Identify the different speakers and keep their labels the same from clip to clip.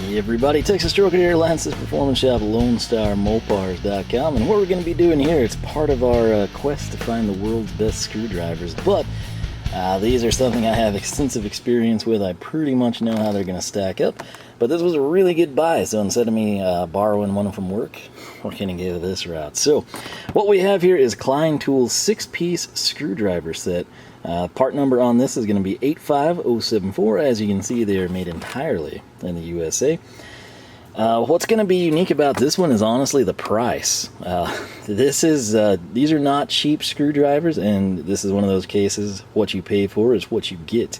Speaker 1: Hey everybody, Texas Stroker here, Lance's Performance Shop, LoneStarMopars.com, and what we're going to be doing here, it's part of our quest to find the world's best screwdrivers, but these are something I have extensive experience with. I pretty much know how they're going to stack up, but this was a really good buy, so instead of me borrowing one from work, we're going to go this route. So what we have here is Klein Tools 6-piece screwdriver set. Part number on this is going to be 85074. As you can see, they are made entirely in the USA. What's going to be unique about this one is honestly the price. These are not cheap screwdrivers, and this is one of those cases, what you pay for is what you get.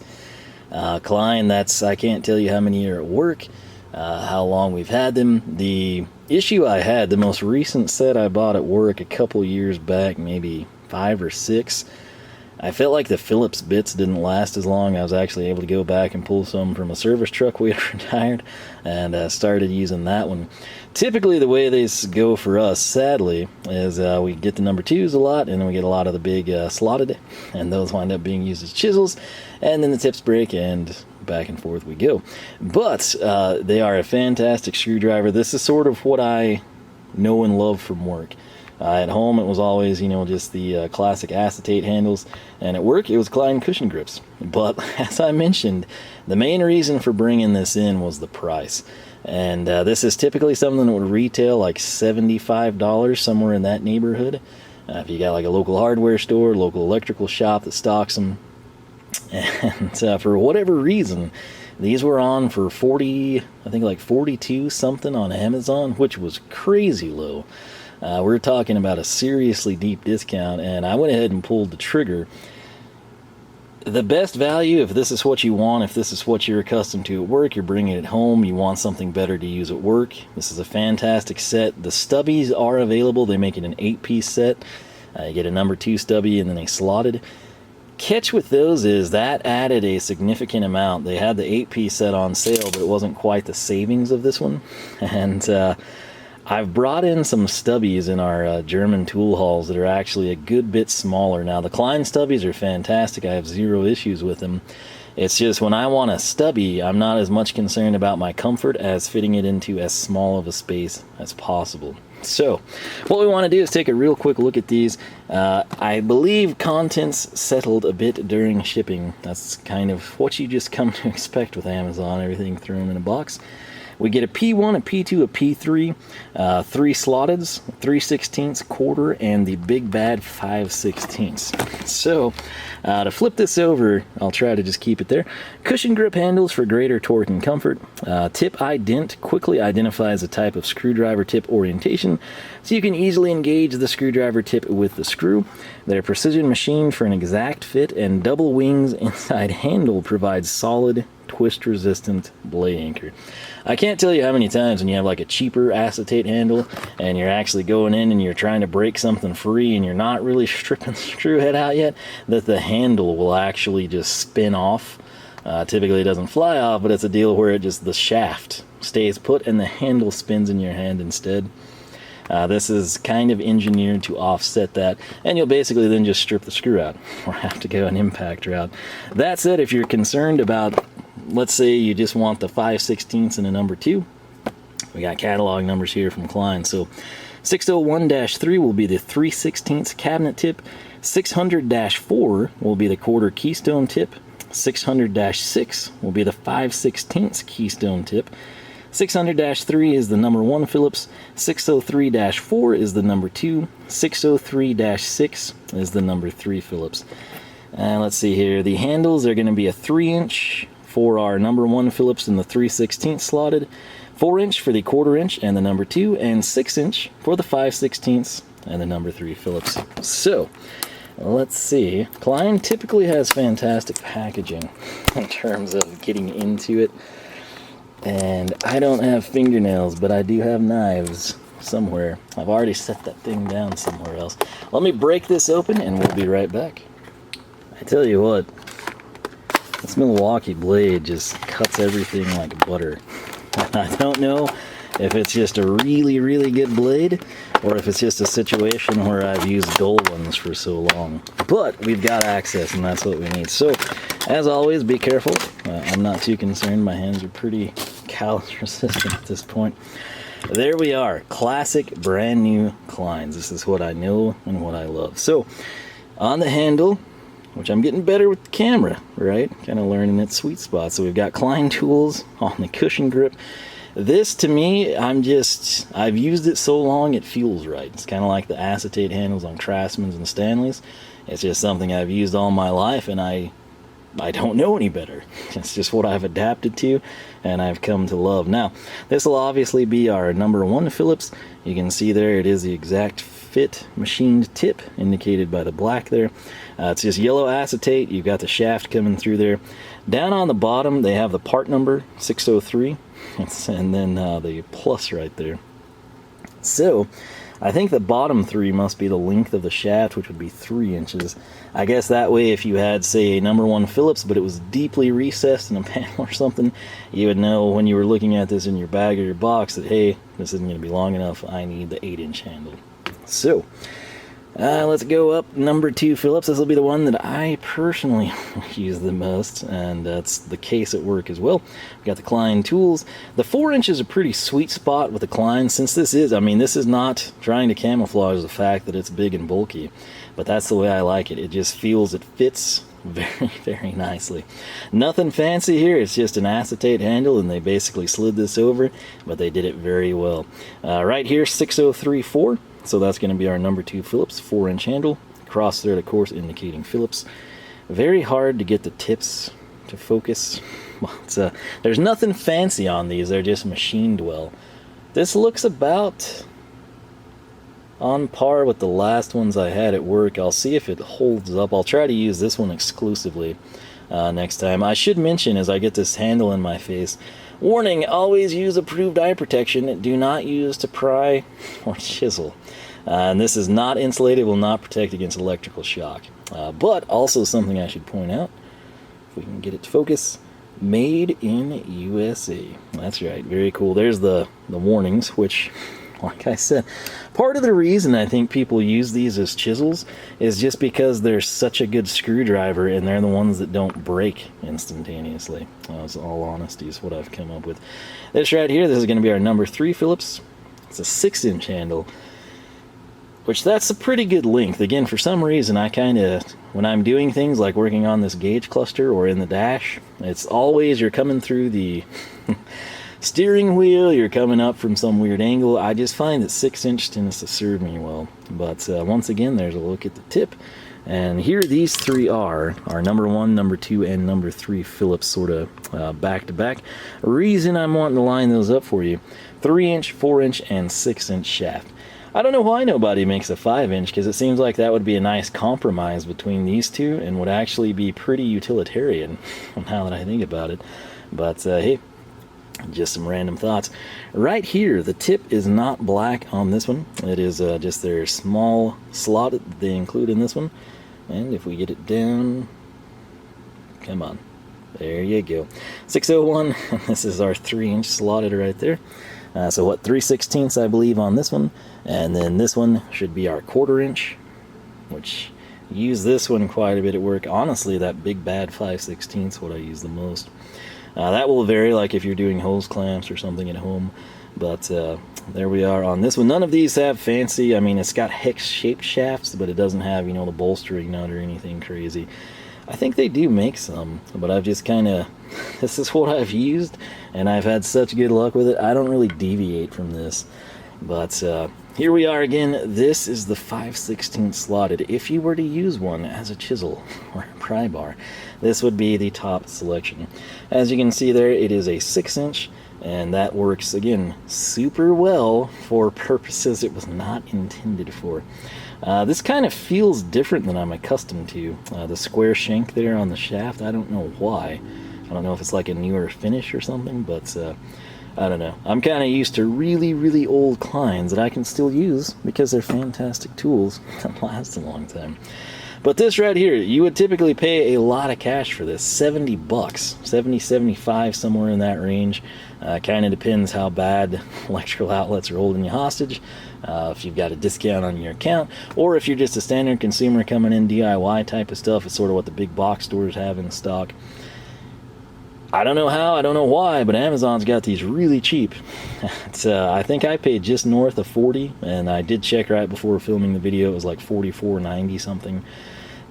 Speaker 1: Klein, I can't tell you how many are at work, how long we've had them. The issue I had, the most recent set I bought at work a couple years back, maybe 5 or 6, I felt like the Phillips bits didn't last as long. I was actually able to go back and pull some from a service truck we had retired, and started using that one. Typically the way these go for us, sadly, is we get the number 2s a lot, and then we get a lot of the big slotted, and those wind up being used as chisels, and then the tips break, and back and forth we go. But they are a fantastic screwdriver. This is sort of what I know and love from work. At home it was always, just the classic acetate handles, and at work it was Klein cushion grips. But as I mentioned, the main reason for bringing this in was the price. And this is typically something that would retail like $75, somewhere in that neighborhood. If you got like a local hardware store, local electrical shop that stocks them. And for whatever reason, these were on for 40, I think like 42 something on Amazon, which was crazy low. We're talking about a seriously deep discount, and I went ahead and pulled the trigger. The best value, if this is what you want, if this is what you're accustomed to at work, you're bringing it home, you want something better to use at work, this is a fantastic set. The stubbies are available. They make it an 8-piece set. You get a number 2 stubby and then a slotted. Catch with those is that added a significant amount. They had the 8-piece set on sale, but it wasn't quite the savings of this one. And I've brought in some stubbies in our German tool hauls that are actually a good bit smaller. Now, the Klein stubbies are fantastic. I have zero issues with them. It's just when I want a stubby, I'm not as much concerned about my comfort as fitting it into as small of a space as possible. So, what we want to do is take a real quick look at these. I believe contents settled a bit during shipping. That's kind of what you just come to expect with Amazon, everything thrown in a box. We get a P1, a P2, a P3, 3 slotteds, 3/16, quarter, and the big bad 5/16. So, to flip this over, I'll try to just keep it there. Cushion grip handles for greater torque and comfort. Tip ident quickly identifies a type of screwdriver tip orientation, so you can easily engage the screwdriver tip with the screw. They're precision machined for an exact fit, and double wings inside handle provides solid, twist-resistant blade anchor. I can't tell you how many times when you have like a cheaper acetate handle and you're actually going in and you're trying to break something free and you're not really stripping the screw head out yet, that the handle will actually just spin off. Typically it doesn't fly off, but it's a deal where the shaft stays put and the handle spins in your hand instead. This is kind of engineered to offset that, and you'll basically then just strip the screw out or have to go an impact route. That said, if you're concerned about, let's say you just want the 5/16 and a number 2, we got catalog numbers here from Klein. So 601-3 will be the 3/16 cabinet tip, 600-4 will be the quarter keystone tip, 600-6 will be the 5/16 keystone tip, 600-3 is the number 1 Phillips, 603-4 is the number 2, 603-6 is the number 3 Phillips. And let's see here, the handles are going to be a 3-inch for our number 1 Phillips and the 3/16 slotted, 4-inch for the quarter-inch and the number 2, and 6-inch for the 5/16 and the number 3 Phillips. So, let's see. Klein typically has fantastic packaging in terms of getting into it. And I don't have fingernails, but I do have knives somewhere. I've already set that thing down somewhere else. Let me break this open and we'll be right back. I tell you what, this Milwaukee blade just cuts everything like butter. I don't know if it's just a really, really good blade or if it's just a situation where I've used dull ones for so long. But we've got access and that's what we need. So, as always, be careful. I'm not too concerned. My hands are pretty callus resistant at this point. There we are, classic brand new Kleins. This is what I know and what I love. So on the handle, which I'm getting better with the camera, right? Kind of learning its sweet spot. So we've got Klein tools on the cushion grip. This, to me, I've used it so long it feels right. It's kind of like the acetate handles on Craftsman's and Stanley's. It's just something I've used all my life, and I don't know any better. It's just what I've adapted to and I've come to love. Now, this will obviously be our number 1 Phillips. You can see there it is the exact fit machined tip indicated by the black there. It's just yellow acetate. You've got the shaft coming through there. Down on the bottom they have the part number 603 and then the plus right there. So I think the bottom 3 must be the length of the shaft, which would be 3 inches. I guess that way if you had, say, a number 1 Phillips, but it was deeply recessed in a panel or something, you would know when you were looking at this in your bag or your box that, hey, this isn't going to be long enough, I need the 8-inch handle. So, let's go up number 2 Phillips. This will be the one that I personally use the most, and that's the case at work as well. We've got the Klein tools. The 4-inch is a pretty sweet spot with the Klein, since this is not trying to camouflage the fact that it's big and bulky, but that's the way I like it. It just feels, it fits very, very nicely. Nothing fancy here, it's just an acetate handle, and they basically slid this over, but they did it very well. Right here, 6034. So that's going to be our number 2 Phillips, 4-inch handle. Cross thread, of course, indicating Phillips. Very hard to get the tips to focus. Well, there's nothing fancy on these, they're just machined well. This looks about on par with the last ones I had at work. I'll see if it holds up. I'll try to use this one exclusively next time. I should mention, as I get this handle in my face, warning, always use approved eye protection. Do not use to pry or chisel. And this is not insulated, will not protect against electrical shock. But also something I should point out, if we can get it to focus, made in USA. That's right, very cool. There's the warnings, which, like I said, part of the reason I think people use these as chisels is just because they're such a good screwdriver and they're the ones that don't break instantaneously. That's all honesty is what I've come up with. This right here, this is going to be our number 3 Phillips. It's a 6-inch handle, which that's a pretty good length. Again, for some reason, I kind of, when I'm doing things like working on this gauge cluster or in the dash, it's always you're coming through the steering wheel, you're coming up from some weird angle. I just find that 6-inch tends to serve me well. But once again, there's a look at the tip. And here these 3 are our number 1, number 2, and number 3 Phillips sort of back to back. Reason I'm wanting to line those up for you, 3-inch, 4-inch, and 6-inch shaft. I don't know why nobody makes a 5-inch, because it seems like that would be a nice compromise between these two and would actually be pretty utilitarian now that I think about it. But hey, just some random thoughts. Right here, the tip is not black on this one. It is just their small slot that they include in this one. And if we get it down, come on, there you go. 601, this is our 3-inch slotted right there. So what, 3/16 I believe on this one, and then this one should be our 1/4 inch, which use this one quite a bit at work. Honestly, that big bad 5/16 what I use the most. That will vary, like if you're doing hose clamps or something at home, but there we are on this one. None of these have fancy, I mean, it's got hex-shaped shafts, but it doesn't have, you know, the bolstering nut or anything crazy. I think they do make some, but I've just kind of, this is what I've used, and I've had such good luck with it. I don't really deviate from this. But here we are again. This is the 5/16 slotted. If you were to use one as a chisel or a pry bar, this would be the top selection. As you can see there, it is a 6-inch, and that works, again, super well for purposes it was not intended for. This kind of feels different than I'm accustomed to. The square shank there on the shaft, I don't know why. I don't know if it's like a newer finish or something, but I don't know. I'm kind of used to really, really old Kleins that I can still use because they're fantastic tools that last a long time. But this right here, you would typically pay a lot of cash for this. $70, 70, 75, somewhere in that range. Kind of depends how bad electrical outlets are holding you hostage. If you've got a discount on your account, or if you're just a standard consumer coming in DIY type of stuff, it's sort of what the big box stores have in stock. I don't know how, I don't know why, but Amazon's got these really cheap. I think I paid just north of 40, and I did check right before filming the video, it was like 44.90 something.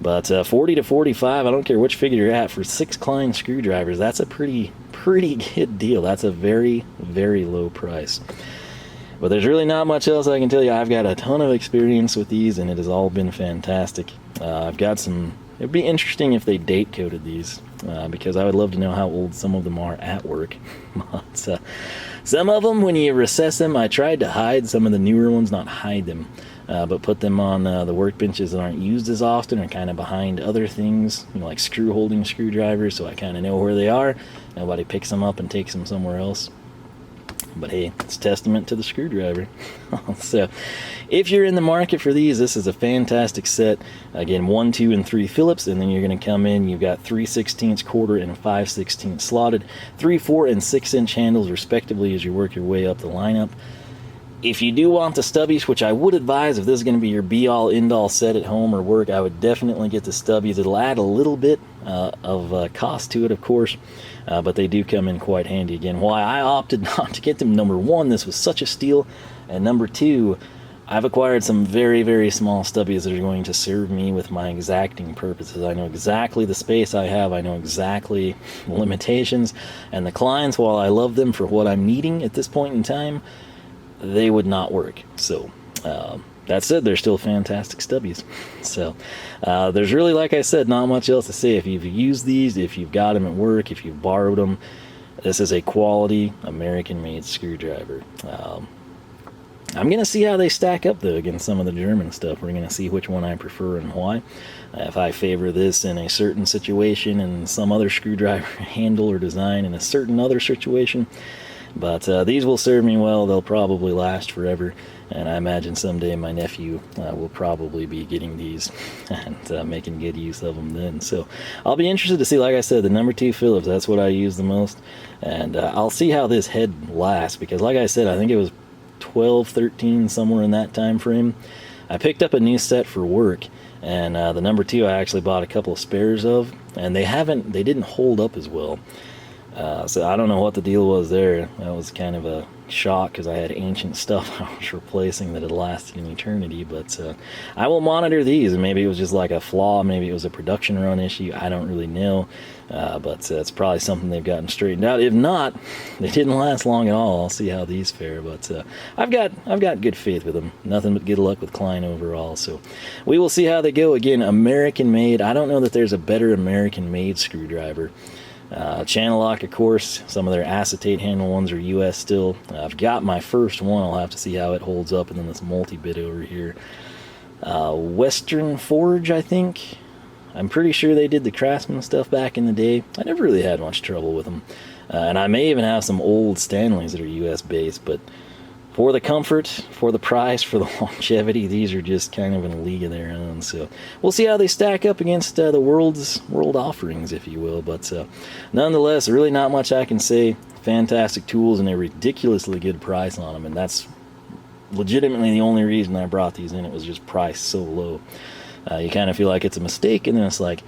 Speaker 1: But 40 to 45, I don't care which figure you're at, for 6 Klein screwdrivers, that's a pretty good deal. That's a very, very low price. But there's really not much else I can tell you. I've got a ton of experience with these, and it has all been fantastic. I've got some... It'd be interesting if they date coded these, because I would love to know how old some of them are at work. But, some of them, when you recess them, I tried to hide some of the newer ones, not hide them, but put them on the workbenches that aren't used as often, or kind of behind other things, you know, like screw holding screwdrivers, so I kind of know where they are. Nobody picks them up and takes them somewhere else. But hey, it's testament to the screwdriver. So if you're in the market for these, this is a fantastic set. Again, 1, 2, and 3 Phillips, and then you're going to come in, you've got 3/16 quarter and 5/16 slotted, 3, 4, and 6-inch handles respectively as you work your way up the lineup. If you do want the stubbies, which I would advise if this is going to be your be-all, end-all set at home or work, I would definitely get the stubbies. It'll add a little bit of cost to it, of course, but they do come in quite handy. Again, why I opted not to get them, number one, this was such a steal, and number two, I've acquired some very, very small stubbies that are going to serve me with my exacting purposes. I know exactly the space I have, I know exactly the limitations, and the Kleins, while I love them for what I'm needing at this point in time, they would not work. So that said, they're still fantastic stubbies. So there's really, like I said, not much else to say. If you've used these, if you've got them at work, if you've borrowed them, this is a quality American-made screwdriver. I'm going to see how they stack up, though, against some of the German stuff. We're going to see which one I prefer and why. If I favor this in a certain situation and some other screwdriver handle or design in a certain other situation. But these will serve me well. They'll probably last forever, and I imagine someday my nephew will probably be getting these and making good use of them then. So I'll be interested to see, like I said, the number 2 Phillips, that's what I use the most, and I'll see how this head lasts, because like I said, I think it was 12, 13, somewhere in that time frame. I picked up a new set for work, and the number 2 I actually bought a couple of spares of, and they didn't hold up as well. So I don't know what the deal was there. That was kind of a shock, because I had ancient stuff I was replacing that had lasted an eternity. But I will monitor these, and maybe it was just like a flaw, maybe it was a production run issue, I don't really know. But it's probably something they've gotten straightened out. If not, they didn't last long at all. I'll see how these fare. But I've got good faith with them. Nothing but good luck with Klein overall. So we will see how they go. Again, American made. I don't know that there's a better American made screwdriver. Channel lock, of course. Some of their acetate handle ones are US still. I've got my first one. I'll have to see how it holds up. And then this multi-bit over here. Western Forge, I think. I'm pretty sure they did the Craftsman stuff back in the day. I never really had much trouble with them. And I may even have some old Stanleys that are US based, but for the comfort, for the price, for the longevity, these are just kind of in a league of their own. So we'll see how they stack up against the world offerings, if you will. But nonetheless, really not much I can say. Fantastic tools and a ridiculously good price on them, and that's legitimately the only reason I brought these in. It was just priced so low. You kind of feel like it's a mistake, and then it's like,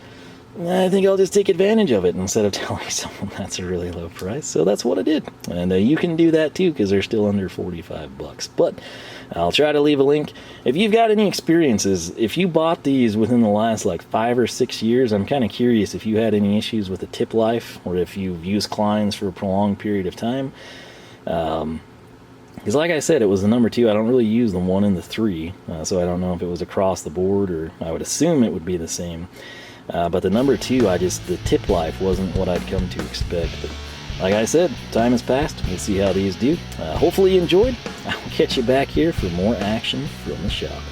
Speaker 1: I think I'll just take advantage of it instead of telling someone that's a really low price. So that's what I did. And you can do that too, because they're still under 45 bucks. But I'll try to leave a link. If you've got any experiences, if you bought these within the last like 5 or 6 years, I'm kind of curious if you had any issues with the tip life, or if you've used Kleins for a prolonged period of time. Because like I said, it was the number 2. I don't really use the 1 and the 3, so I don't know if it was across the board, or I would assume it would be the same. But the number 2, the tip life wasn't what I'd come to expect. But like I said, time has passed. We'll see how these do. Hopefully you enjoyed. I'll catch you back here for more action from the shop.